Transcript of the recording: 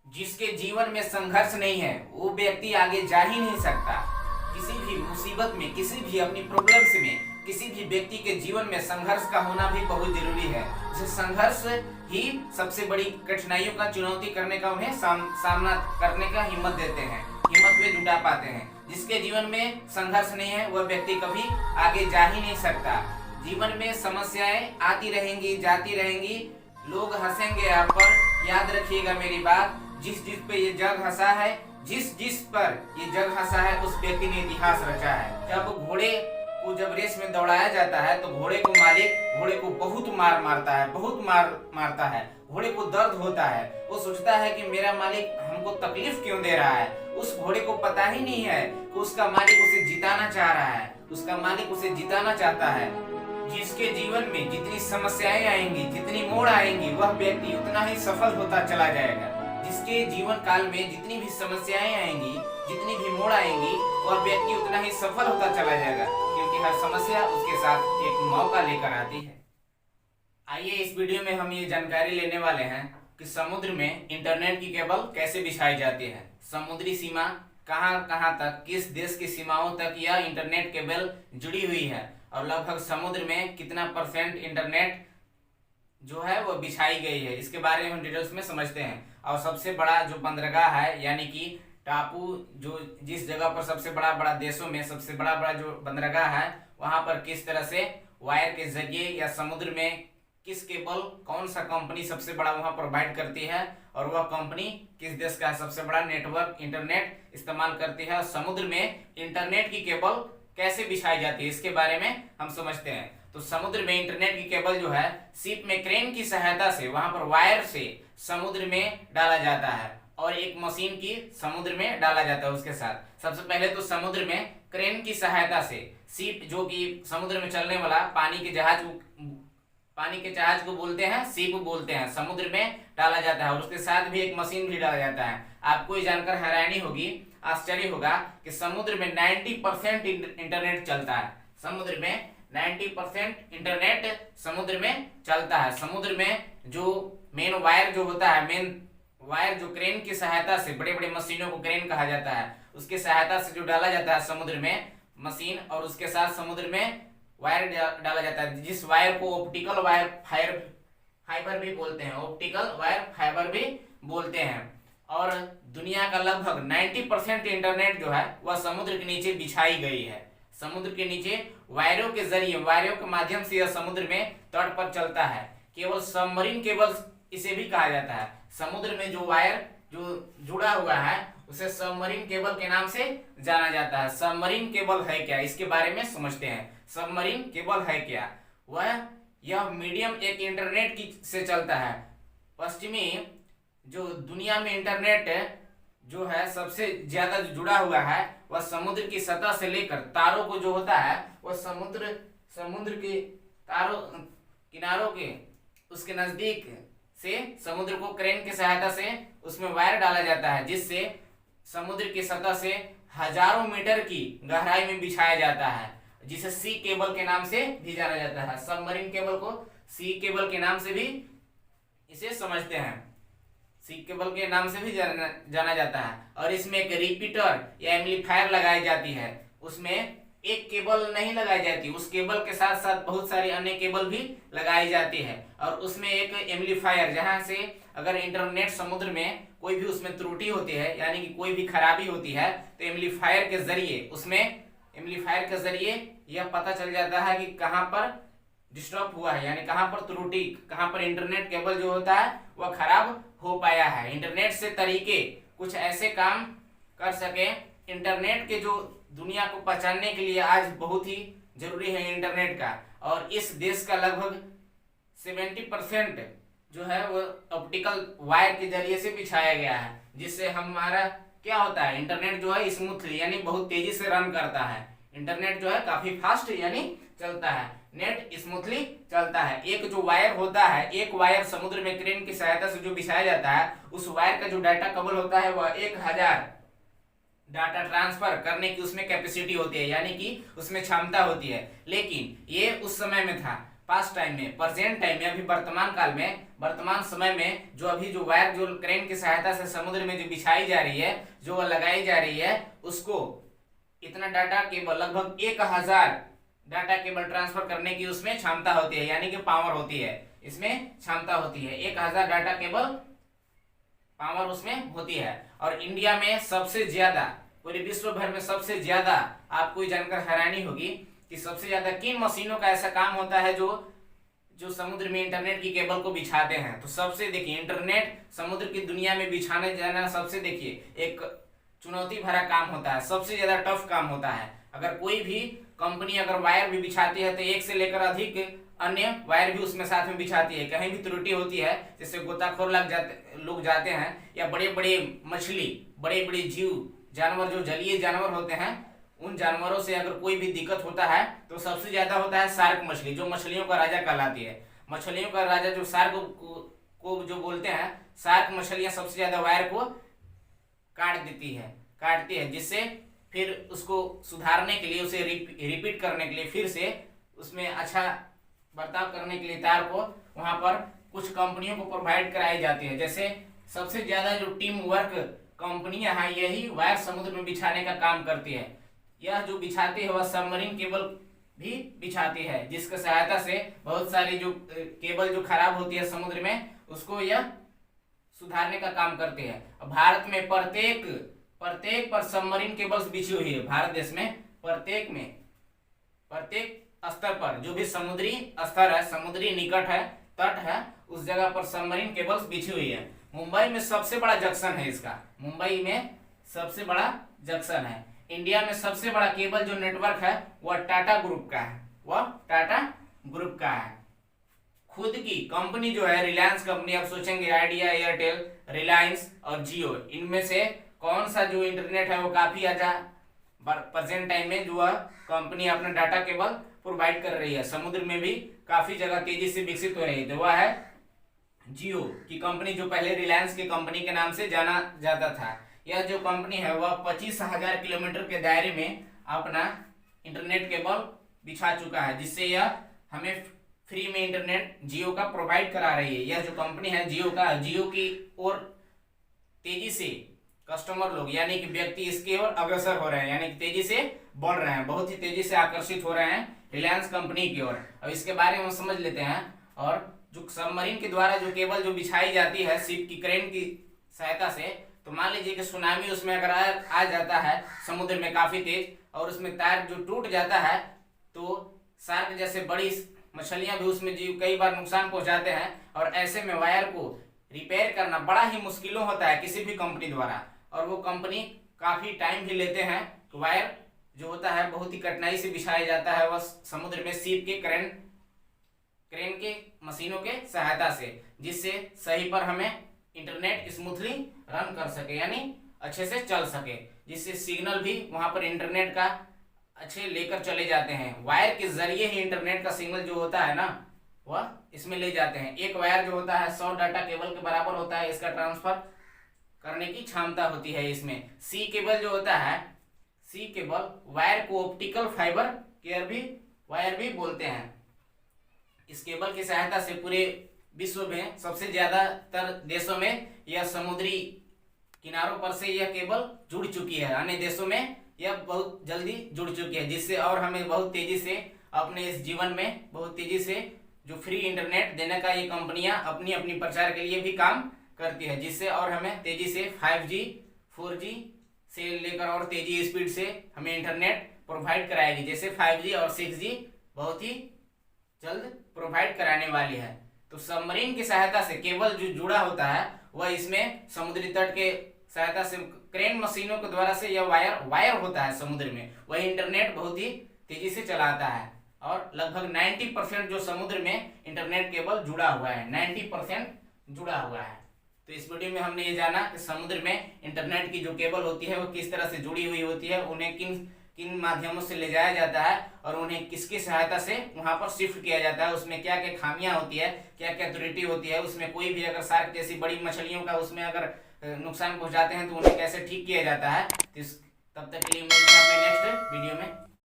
जिसके जीवन में संघर्ष नहीं है वो व्यक्ति आगे जा ही नहीं सकता। किसी भी मुसीबत में, किसी भी अपनी प्रॉब्लम्स में, किसी भी व्यक्ति के जीवन में संघर्ष का होना भी बहुत जरूरी है। जैसे संघर्ष ही सबसे बड़ी कठिनाइयों का चुनौती करने का उन्हें सामना करने का हिम्मत देते हैं, हिम्मत वे जुटा पाते हैं। जिसके जीवन में संघर्ष नहीं है वह व्यक्ति कभी आगे जा ही नहीं सकता। जीवन में समस्याएं आती रहेंगी, जाती रहेंगी, लोग हंसेंगे आप पर। याद रखिएगा मेरी बात, जिस जिस पे ये जग हंसा है, जिस जिस पर ये जग हंसा है, उस व्यक्ति ने इतिहास रचा है। जब घोड़े को जब रेस में दौड़ाया जाता है तो घोड़े को मालिक घोड़े को बहुत मार मारता है, बहुत मार मारता है। घोड़े को दर्द होता है, वो सोचता है कि मेरा मालिक हमको तकलीफ क्यों दे रहा है। उस घोड़े को पता ही नहीं है कि उसका मालिक उसे जिताना चाह रहा है, उसका मालिक उसे जिताना चाहता है। जिसके जीवन में जितनी समस्याएं आएंगी, जितनी मोड़ आएंगी, वह व्यक्ति उतना ही सफल होता चला जाएगा। जिसके जीवन काल में जितनी भी समस्याएं आएंगी, जितनी भी मोड़ आएंगी, वह व्यक्ति उतना ही सफल होता चला जाएगा, क्योंकि हर समस्या उसके साथ एक मौका लेकर आती है। आइए इस वीडियो में हम ये जानकारी लेने वाले हैं कि समुद्र में इंटरनेट की केबल कैसे बिछाई जाती है। समुद्री सीमा कहां कहां तक, किस देश की सीमाओं तक यह इंटरनेट केबल जुड़ी हुई है, और लगभग समुद्र में कितना % इंटरनेट जो है वो बिछाई गई है, इसके बारे में हम डिटेल्स में समझते हैं। और सबसे बड़ा जो बंदरगाह है, यानी कि टापू, जो जिस जगह पर सबसे बड़ा बड़ा देशों में सबसे बड़ा बड़ा जो बंदरगाह है, वहां पर किस तरह से वायर के जरिए या समुद्र में किस केबल, कौन सा कंपनी सबसे बड़ा वहां प्रोवाइड करती है, और वह कंपनी किस देश का सबसे बड़ा नेटवर्क इंटरनेट इस्तेमाल करती है, और समुद्र में इंटरनेट की केबल कैसे बिछाई जाती है, इसके बारे में हम समझते हैं। तो समुद्र में इंटरनेट की केबल जो है शिप में क्रेन की सहायता से वहां पर वायर से समुद्र में डाला जाता है, और एक मशीन की समुद्र में डाला जाता है उसके साथ। सबसे पहले तो समुद्र में क्रेन की सहायता से शिप, जो कि समुद्र में चलने वाला पानी के जहाज को बोलते हैं, शिप बोलते हैं, समुद्र में डाला जाता है, और उसके साथ भी एक मशीन भी डाला जाता है। आपको ये जानकर हैरानी होगी, आश्चर्य होगा कि समुद्र में 90% इंटरनेट चलता है। समुद्र में 90% इंटरनेट समुद्र में चलता है। समुद्र में जो मेन वायर जो होता है, मेन वायर जो क्रेन की सहायता से, बड़े बड़े मशीनों को क्रेन कहा जाता है, उसके सहायता से जो डाला जाता है समुद्र में मशीन, और उसके साथ समुद्र में वायर डाला जाता है, जिस वायर को ऑप्टिकल वायर फाइबर भी बोलते हैं, ऑप्टिकल वायर फाइबर भी बोलते हैं। और दुनिया का लगभग 90% इंटरनेट जो है वह समुद्र के नीचे बिछाई गई है। समुद्र के नीचे वायरों के जरिए, वायरों के माध्यम से यह समुद्र में तट पर चलता है। केवल सबमरीन केबल इसे भी कहा जाता है। समुद्र में जो वायर जो जुड़ा हुआ है उसे सबमरीन केबल के नाम से जाना जाता है। सबमरीन केबल है क्या, इसके बारे में समझते हैं। सबमरीन केबल है क्या, यह मीडियम एक इंटरनेट की से चलता है। पश्चिमी जो दुनिया में इंटरनेट जो है सबसे ज्यादा जुड़ा हुआ है, वह समुद्र की सतह से लेकर तारों को जो होता है, वह समुद्र के तारों किनारों के उसके नजदीक से समुद्र को क्रेन की सहायता से उसमें वायर डाला जाता है, जिससे समुद्र की सतह से हजारों मीटर की गहराई में बिछाया जाता है, जिसे सी केबल के नाम से भी जाना जाता है। सबमरीन केबल को सी केबल के नाम से भी इसे समझते हैं, सी केबल के नाम से भी जाना जाता है। और इसमें एक रिपीटर या एम्पलीफायर लगाई जाती है। उसमें एक केबल नहीं लगाई जाती, उस केबल के साथ साथ बहुत सारी अन्य केबल भी लगाई जाती है, और उसमें एक एम्पलीफायर, जहां से अगर इंटरनेट समुद्र में कोई भी उसमें त्रुटि होती है, यानी कि कोई भी खराबी होती है, तो एम्पलीफायर के जरिए यह पता चल जाता है कि कहां पर डिस्टर्ब हुआ है, यानी कहां पर त्रुटि, कहां पर इंटरनेट केबल जो होता है वह खराब हो पाया है। इंटरनेट से तरीके कुछ ऐसे काम कर सके, इंटरनेट के जो दुनिया को पहचानने के लिए आज बहुत ही जरूरी है इंटरनेट का। और इस देश का लगभग 70% जो है वो ऑप्टिकल वायर के जरिए से बिछाया गया है, जिससे हमारा क्या होता है, इंटरनेट जो है स्मूथली यानी बहुत तेजी से रन करता है। इंटरनेट जो है काफी फास्ट यानी चलता है, नेट स्मूथली चलता है। एक जो वायर होता है, एक वायर समुद्र में क्रेन की सहायता से जो बिछाया जाता है, उस वायर का जो डाटा केबल होता है वह 1000 डाटा ट्रांसफर करने की उसमें कैपेसिटी होती है, यानी कि उसमें क्षमता होती है। लेकिन ये उस समय में था, पास्ट टाइम में, प्रेजेंट टाइम में, अभी वर्तमान काल में, वर्तमान समय में जो अभी जो वायर जो क्रेन की सहायता से समुद्र में जो बिछाई जा रही है, जो लगाई जा रही है, उसको इतना डाटा केबल लगभग 1000 डाटा केबल ट्रांसफर करने की उसमें क्षमता होती है, यानी कि पावर होती है, इसमें क्षमता होती है। 1000 डाटा केबल पावर उसमें होती है। और इंडिया में सबसे ज्यादा, पूरे विश्व भर में सबसे ज्यादा, आपको ये जानकर हैरानी होगी कि सबसे ज्यादा किन मशीनों का ऐसा काम होता है जो समुद्र में इंटरनेट की केबल को बिछाते हैं। तो सबसे देखिए, इंटरनेट समुद्र की दुनिया में बिछाने जाना सबसे देखिए एक चुनौती भरा काम होता है, सबसे ज्यादा टफ काम होता है। अगर कोई भी कंपनी अगर वायर भी बिछाती है तो एक से लेकर अधिक अन्य वायर भी उसमें साथ में बिछाती है। कहीं भी त्रुटि होती है, जैसे गोताखोर लोग जाते हैं, या बड़े बड़े मछली, बड़े बड़े जीव जानवर, जो जलीय जानवर होते हैं, उन जानवरों से अगर कोई भी दिक्कत होता है तो सबसे ज्यादा होता है शार्क मछली, जो मछलियों का राजा कहलाती है। मछलियों का राजा जो शार्क को जो बोलते हैं, शार्क मछलियां सबसे ज्यादा वायर को काटती है, जिससे फिर उसको सुधारने के लिए, उसे रिपीट करने के लिए, फिर से उसमें अच्छा बर्ताव करने के लिए तार को वहां पर कुछ कंपनियों को प्रोवाइड कराई जाती है। जैसे सबसे ज्यादा जो टीम वर्क कंपनियां हैं, यही वायर समुद्र में बिछाने का काम करती है। यह जो बिछाती है वह सबमरीन केबल भी बिछाती है, जिसकी सहायता से बहुत सारी जो केबल जो खराब होती है समुद्र में, उसको यह सुधारने का काम करती है। भारत में प्रत्येक पर सबमरीन केबल्स बिछी हुई है। भारत देश में प्रत्येक स्तर पर, जो भी समुद्री स्तर है, समुद्री निकट है, तट है, उस जगह पर सबमरीन केबल्स बिछी हुई है। मुंबई में सबसे बड़ा जंक्शन है इसका, मुंबई में सबसे बड़ा जंक्शन है। इंडिया में सबसे बड़ा केबल जो नेटवर्क है वह टाटा ग्रुप का है। खुद की कंपनी जो है रिलायंस कंपनी, आप सोचेंगे आइडिया, एयरटेल, रिलायंस और जियो, इनमें से कौन सा जो इंटरनेट है वो काफी अच्छा प्रेजेंट टाइम में जो कंपनी अपना डाटा केबल प्रोवाइड कर रही है, समुद्र में भी काफी जगह तेजी से विकसित हो रही है, तो वह है जियो की कंपनी, जो पहले रिलायंस की कंपनी के नाम से जाना जाता था। यह जो कंपनी है वह 25,000 किलोमीटर के दायरे में अपना इंटरनेट केबल बिछा चुका है, जिससे यह हमें फ्री में इंटरनेट जियो का प्रोवाइड करा रही है। यह जो कंपनी है जियो की ओर तेजी से कस्टमर लोग, यानी कि व्यक्ति इसकी ओर अग्रसर हो रहे हैं, यानी कि तेजी से बढ़ रहे हैं, बहुत ही तेजी से आकर्षित हो रहे हैं रिलायंस कंपनी की ओर। अब इसके बारे में हम समझ लेते हैं। और जो सबमरीन के द्वारा जो केबल जो बिछाई जाती है शिप की क्रेन की सहायता से, तो मान लीजिए कि सुनामी उसमें अगर आ जाता है समुद्र में काफी तेज, और उसमें तार जो टूट जाता है, तो शार्क जैसे बड़ी मछलियां भी उसमें जीव कई बार नुकसान पहुंचाते हैं। और ऐसे में वायर को रिपेयर करना बड़ा ही मुश्किलों होता है किसी भी कंपनी द्वारा, और वो कंपनी काफी टाइम भी लेते हैं। तो वायर जो होता है बहुत ही कठिनाई से बिछाया जाता है वह समुद्र में शिप के क्रेन के मशीनों के सहायता से, जिससे सही पर हमें इंटरनेट स्मूथली रन कर सके, यानी अच्छे से चल सके, जिससे सिग्नल भी वहां पर इंटरनेट का अच्छे लेकर चले जाते हैं। वायर के जरिए ही इंटरनेट का सिग्नल जो होता है ना, वह इसमें ले जाते हैं। एक वायर जो होता है 100 डाटा केबल के बराबर होता है, इसका ट्रांसफर करने की क्षमता होती है इसमें। सी केबल जो होता है, सी केबल वायर को ऑप्टिकल फाइबर वायर भी बोलते हैं। इस केबल की सहायता से पूरे विश्व में सबसे ज्यादातर देशों में यह समुद्री किनारों पर से यह केबल जुड़ चुकी है। अन्य देशों में यह बहुत जल्दी जुड़ चुकी है, जिससे और हमें बहुत तेजी से अपने इस जीवन में बहुत तेजी से जो फ्री इंटरनेट देने का ये कंपनियां अपनी अपनी प्रचार के लिए भी काम करती है, जिससे और हमें तेजी से 5G 4G से लेकर और तेजी स्पीड से हमें इंटरनेट प्रोवाइड कराएगी। जैसे 5G और 6G बहुत ही जल्द प्रोवाइड कराने वाली है। तो सबमरीन की सहायता से केबल जो जुड़ा होता है वह इसमें समुद्री तट के सहायता से क्रेन मशीनों के द्वारा से यह वायर होता है समुद्र में, वह इंटरनेट बहुत ही तेजी से चलाता है। और लगभग 90% जो समुद्र में इंटरनेट केबल जुड़ा हुआ है, 90% जुड़ा हुआ है। तो इस वीडियो में हमने ये जाना कि समुद्र में इंटरनेट की जो केबल होती है वो किस तरह से जुड़ी हुई होती है, उन्हें किन माध्यमों से ले जाया जाता है, और उन्हें किसकी सहायता से वहां पर शिफ्ट किया जाता है, उसमें क्या क्या खामियां होती है, क्या क्या त्रुटि होती है, उसमें कोई भी अगर शार्क जैसी बड़ी मछलियों का उसमें अगर नुकसान पहुंचाते हैं तो उन्हें कैसे ठीक किया जाता है। तब तक के लिए मिलते हैं अपने नेक्स्ट वीडियो में।